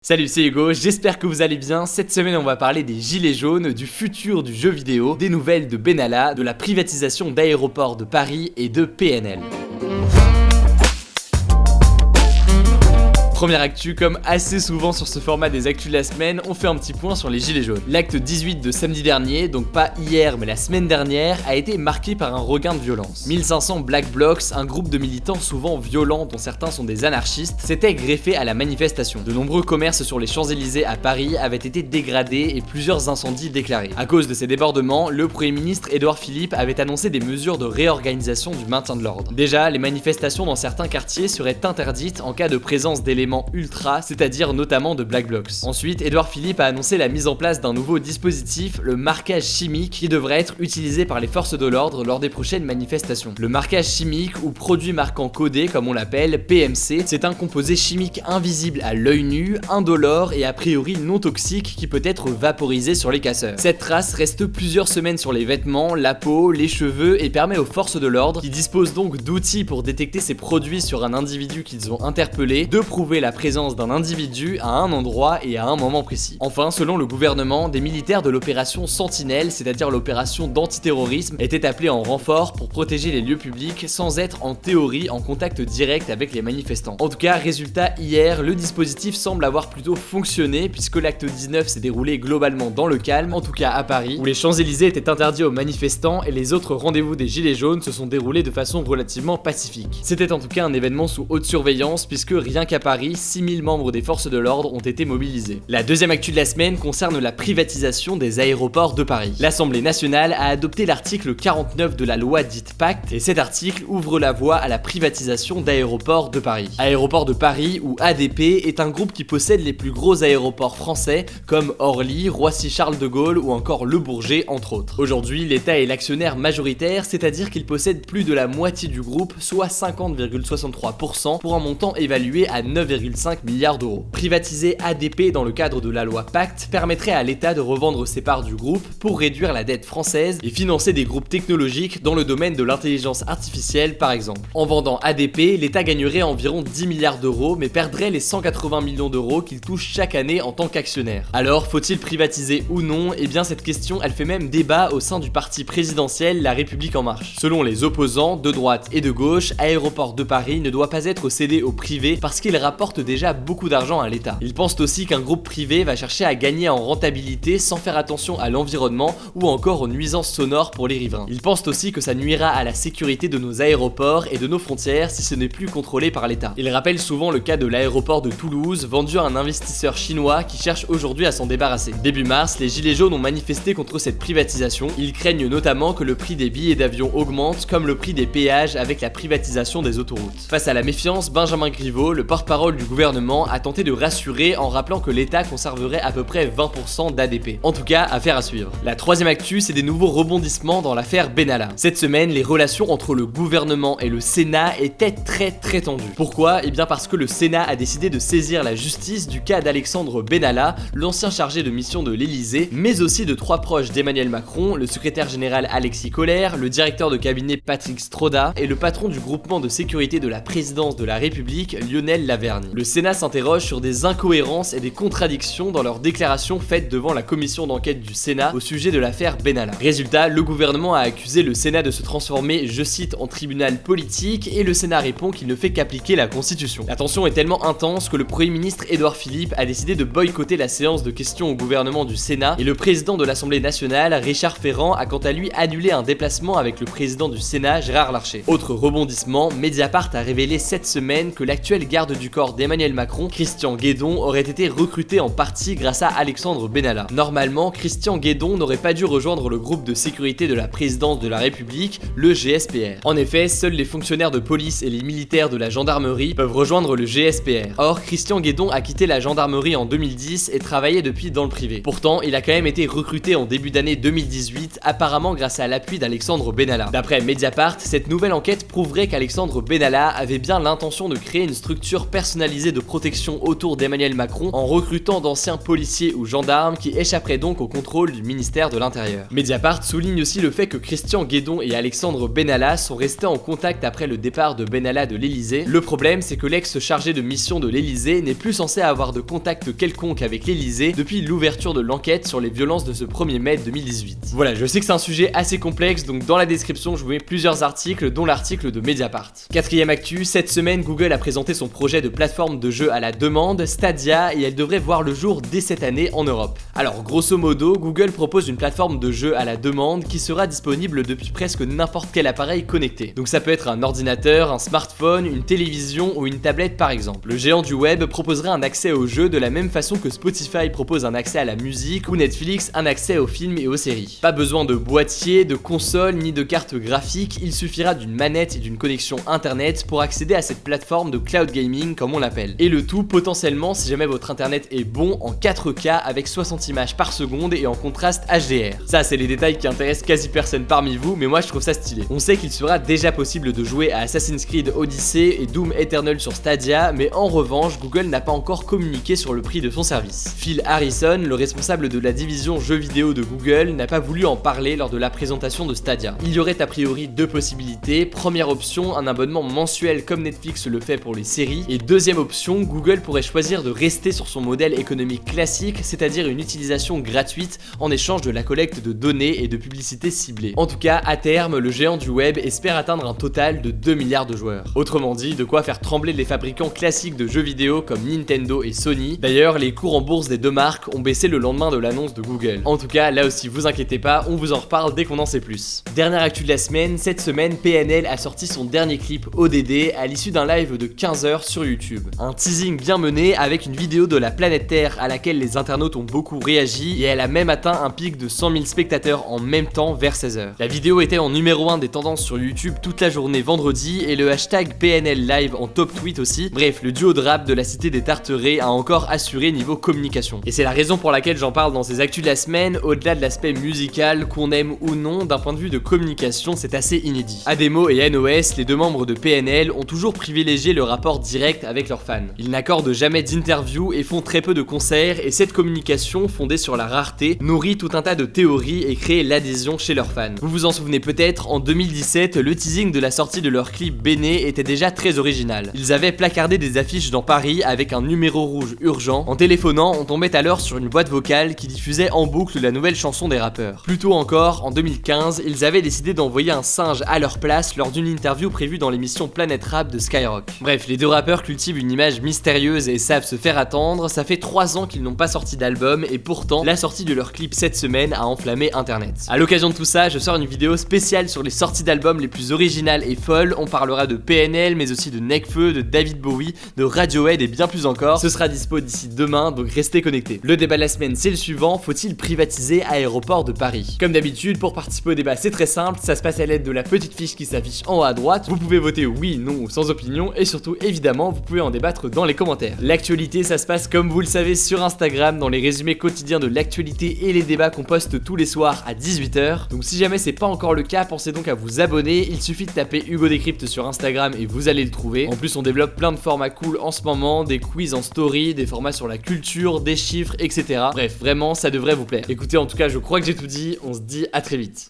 Salut, c'est Hugo, j'espère que vous allez bien. Cette semaine, on va parler des gilets jaunes, du futur du jeu vidéo, des nouvelles de Benalla, de la privatisation d'Aéroports de Paris et de PNL. Première actu, comme assez souvent sur ce format des actus de la semaine, on fait un petit point sur les gilets jaunes. L'acte 18 de samedi dernier, donc pas hier mais la semaine dernière, a été marqué par un regain de violence. 1500 Black Blocs, un groupe de militants souvent violents dont certains sont des anarchistes, s'étaient greffés à la manifestation. De nombreux commerces sur les Champs-Élysées à Paris avaient été dégradés et plusieurs incendies déclarés. À cause de ces débordements, le Premier ministre Édouard Philippe avait annoncé des mesures de réorganisation du maintien de l'ordre. Déjà, les manifestations dans certains quartiers seraient interdites en cas de présence d'éléments ultra, c'est-à-dire notamment de Black Blocs. Ensuite, Édouard Philippe a annoncé la mise en place d'un nouveau dispositif, le marquage chimique, qui devrait être utilisé par les forces de l'ordre lors des prochaines manifestations. Le marquage chimique, ou produit marquant codé comme on l'appelle, PMC, c'est un composé chimique invisible à l'œil nu, indolore et a priori non toxique qui peut être vaporisé sur les casseurs. Cette trace reste plusieurs semaines sur les vêtements, la peau, les cheveux et permet aux forces de l'ordre, qui disposent donc d'outils pour détecter ces produits sur un individu qu'ils ont interpellé, de prouver la présence d'un individu à un endroit et à un moment précis. Enfin, selon le gouvernement, des militaires de l'opération Sentinelle, c'est-à-dire l'opération d'antiterrorisme, étaient appelés en renfort pour protéger les lieux publics sans être en théorie en contact direct avec les manifestants. En tout cas, résultat, hier, le dispositif semble avoir plutôt fonctionné puisque l'acte 19 s'est déroulé globalement dans le calme, en tout cas à Paris, où les Champs-Élysées étaient interdits aux manifestants et les autres rendez-vous des gilets jaunes se sont déroulés de façon relativement pacifique. C'était en tout cas un événement sous haute surveillance puisque rien qu'à Paris, 6000 membres des forces de l'ordre ont été mobilisés. La deuxième actu de la semaine concerne la privatisation des aéroports de Paris. L'Assemblée nationale a adopté l'article 49 de la loi dite Pacte et cet article ouvre la voie à la privatisation d'Aéroports de Paris. Aéroports de Paris, ou ADP, est un groupe qui possède les plus gros aéroports français comme Orly, Roissy-Charles de Gaulle ou encore Le Bourget entre autres. Aujourd'hui, l'État est l'actionnaire majoritaire, c'est-à-dire qu'il possède plus de la moitié du groupe, soit 50,63% pour un montant évalué à 9,5 milliards d'euros. Privatiser ADP dans le cadre de la loi Pacte permettrait à l'État de revendre ses parts du groupe pour réduire la dette française et financer des groupes technologiques dans le domaine de l'intelligence artificielle par exemple. En vendant ADP, l'État gagnerait environ 10 milliards d'euros mais perdrait les 180 millions d'euros qu'il touche chaque année en tant qu'actionnaire. Alors, faut-il privatiser ou non? Eh bien cette question, elle fait même débat au sein du parti présidentiel La République En Marche. Selon les opposants, de droite et de gauche, Aéroports de Paris ne doit pas être cédé au privé parce qu'il rapporte déjà beaucoup d'argent à l'État. Ils pensent aussi qu'un groupe privé va chercher à gagner en rentabilité sans faire attention à l'environnement ou encore aux nuisances sonores pour les riverains. Ils pensent aussi que ça nuira à la sécurité de nos aéroports et de nos frontières si ce n'est plus contrôlé par l'État. Ils rappellent souvent le cas de l'aéroport de Toulouse, vendu à un investisseur chinois qui cherche aujourd'hui à s'en débarrasser. Début mars, les gilets jaunes ont manifesté contre cette privatisation. Ils craignent notamment que le prix des billets d'avion augmente comme le prix des péages avec la privatisation des autoroutes. Face à la méfiance, Benjamin Griveaux, le porte-parole du gouvernement, a tenté de rassurer en rappelant que l'État conserverait à peu près 20% d'ADP. En tout cas, affaire à suivre. La troisième actu, c'est des nouveaux rebondissements dans l'affaire Benalla. Cette semaine, les relations entre le gouvernement et le Sénat étaient très tendues. Pourquoi? Eh bien parce que le Sénat a décidé de saisir la justice du cas d'Alexandre Benalla, l'ancien chargé de mission de l'Élysée, mais aussi de trois proches d'Emmanuel Macron, le secrétaire général Alexis Kohler, le directeur de cabinet Patrick Stroda et le patron du groupement de sécurité de la présidence de la République, Lionel Lavergne. Le Sénat s'interroge sur des incohérences et des contradictions dans leurs déclarations faites devant la commission d'enquête du Sénat au sujet de l'affaire Benalla. Résultat, le gouvernement a accusé le Sénat de se transformer, je cite, en tribunal politique et le Sénat répond qu'il ne fait qu'appliquer la Constitution. La tension est tellement intense que le Premier ministre Édouard Philippe a décidé de boycotter la séance de questions au gouvernement du Sénat et le président de l'Assemblée nationale, Richard Ferrand, a quant à lui annulé un déplacement avec le président du Sénat, Gérard Larcher. Autre rebondissement, Mediapart a révélé cette semaine que l'actuel garde du corps d'Emmanuel Macron, Christian Guédon, aurait été recruté en partie grâce à Alexandre Benalla. Normalement, Christian Guédon n'aurait pas dû rejoindre le groupe de sécurité de la présidence de la République, le GSPR. En effet, seuls les fonctionnaires de police et les militaires de la gendarmerie peuvent rejoindre le GSPR. Or, Christian Guédon a quitté la gendarmerie en 2010 et travaillait depuis dans le privé. Pourtant, il a quand même été recruté en début d'année 2018, apparemment grâce à l'appui d'Alexandre Benalla. D'après Mediapart, cette nouvelle enquête prouverait qu'Alexandre Benalla avait bien l'intention de créer une structure personnalisée personnalisé de protection autour d'Emmanuel Macron en recrutant d'anciens policiers ou gendarmes qui échapperaient donc au contrôle du ministère de l'Intérieur. Mediapart souligne aussi le fait que Christian Guédon et Alexandre Benalla sont restés en contact après le départ de Benalla de l'Elysée. Le problème, c'est que l'ex-chargé de mission de l'Elysée n'est plus censé avoir de contact quelconque avec l'Elysée depuis l'ouverture de l'enquête sur les violences de ce 1er mai 2018. Voilà, je sais que c'est un sujet assez complexe, donc dans la description je vous mets plusieurs articles, dont l'article de Mediapart. Quatrième actu, cette semaine Google a présenté son projet de plateforme de jeu à la demande, Stadia, et elle devrait voir le jour dès cette année en Europe. Alors grosso modo, Google propose une plateforme de jeu à la demande qui sera disponible depuis presque n'importe quel appareil connecté. Donc ça peut être un ordinateur, un smartphone, une télévision ou une tablette par exemple. Le géant du web proposerait un accès aux jeux de la même façon que Spotify propose un accès à la musique ou Netflix un accès aux films et aux séries. Pas besoin de boîtier, de console ni de carte graphique, il suffira d'une manette et d'une connexion internet pour accéder à cette plateforme de cloud gaming comme on l'appelle. Et le tout potentiellement si jamais votre internet est bon en 4K avec 60 images par seconde et en contraste HDR. Ça c'est les détails qui intéressent quasi personne parmi vous, mais moi je trouve ça stylé. On sait qu'il sera déjà possible de jouer à Assassin's Creed Odyssey et Doom Eternal sur Stadia, mais en revanche Google n'a pas encore communiqué sur le prix de son service. Phil Harrison, le responsable de la division jeux vidéo de Google, n'a pas voulu en parler lors de la présentation de Stadia. Il y aurait a priori deux possibilités. Première option, un abonnement mensuel comme Netflix le fait pour les séries, et deuxième option, Google pourrait choisir de rester sur son modèle économique classique, c'est-à-dire une utilisation gratuite en échange de la collecte de données et de publicité ciblée. En tout cas, à terme, le géant du web espère atteindre un total de 2 milliards de joueurs. Autrement dit, de quoi faire trembler les fabricants classiques de jeux vidéo comme Nintendo et Sony. D'ailleurs, les cours en bourse des deux marques ont baissé le lendemain de l'annonce de Google. En tout cas, là aussi, vous inquiétez pas, on vous en reparle dès qu'on en sait plus. Dernière actu de la semaine, cette semaine, PNL a sorti son dernier clip ODD à l'issue d'un live de 15 heures sur YouTube. Un teasing bien mené avec une vidéo de la planète Terre à laquelle les internautes ont beaucoup réagi et elle a même atteint un pic de 100 000 spectateurs en même temps vers 16h. La vidéo était en numéro 1 des tendances sur YouTube toute la journée vendredi et le hashtag PNL Live en top tweet aussi. Bref, le duo de rap de la cité des Tarterets a encore assuré niveau communication. Et c'est la raison pour laquelle j'en parle dans ces actus de la semaine, au-delà de l'aspect musical, qu'on aime ou non, d'un point de vue de communication, c'est assez inédit. Ademo et NOS, les deux membres de PNL, ont toujours privilégié le rapport direct avec leurs fans. Ils n'accordent jamais d'interviews et font très peu de concerts, et cette communication, fondée sur la rareté, nourrit tout un tas de théories et crée l'adhésion chez leurs fans. Vous vous en souvenez peut-être, en 2017, le teasing de la sortie de leur clip Béné était déjà très original. Ils avaient placardé des affiches dans Paris avec un numéro rouge urgent. En téléphonant, on tombait alors sur une boîte vocale qui diffusait en boucle la nouvelle chanson des rappeurs. Plus tôt encore, en 2015, ils avaient décidé d'envoyer un singe à leur place lors d'une interview prévue dans l'émission Planète Rap de Skyrock. Bref, les deux rappeurs cultivent une image mystérieuse et savent se faire attendre. Ça fait 3 ans qu'ils n'ont pas sorti d'album et pourtant, la sortie de leur clip cette semaine a enflammé internet. À l'occasion de tout ça, je sors une vidéo spéciale sur les sorties d'albums les plus originales et folles. On parlera de PNL, mais aussi de Nekfeu, de David Bowie, de Radiohead et bien plus encore. Ce sera dispo d'ici demain, donc restez connectés. Le débat de la semaine, c'est le suivant: faut-il privatiser Aéroport de Paris? Comme d'habitude, pour participer au débat, c'est très simple, ça se passe à l'aide de la petite fiche qui s'affiche en haut à droite. Vous pouvez voter oui, non ou sans opinion, et surtout, évidemment, vous pouvez en débattre dans les commentaires. L'actualité, ça se passe comme vous le savez sur Instagram, dans les résumés quotidiens de l'actualité et les débats qu'on poste tous les soirs à 18h. Donc si jamais c'est pas encore le cas, pensez donc à vous abonner. Il suffit de taper Hugo Décrypte sur Instagram et vous allez le trouver. En plus, on développe plein de formats cool en ce moment, des quiz en story, des formats sur la culture, des chiffres, etc. Bref, vraiment, ça devrait vous plaire. Écoutez, en tout cas, je crois que j'ai tout dit. On se dit à très vite.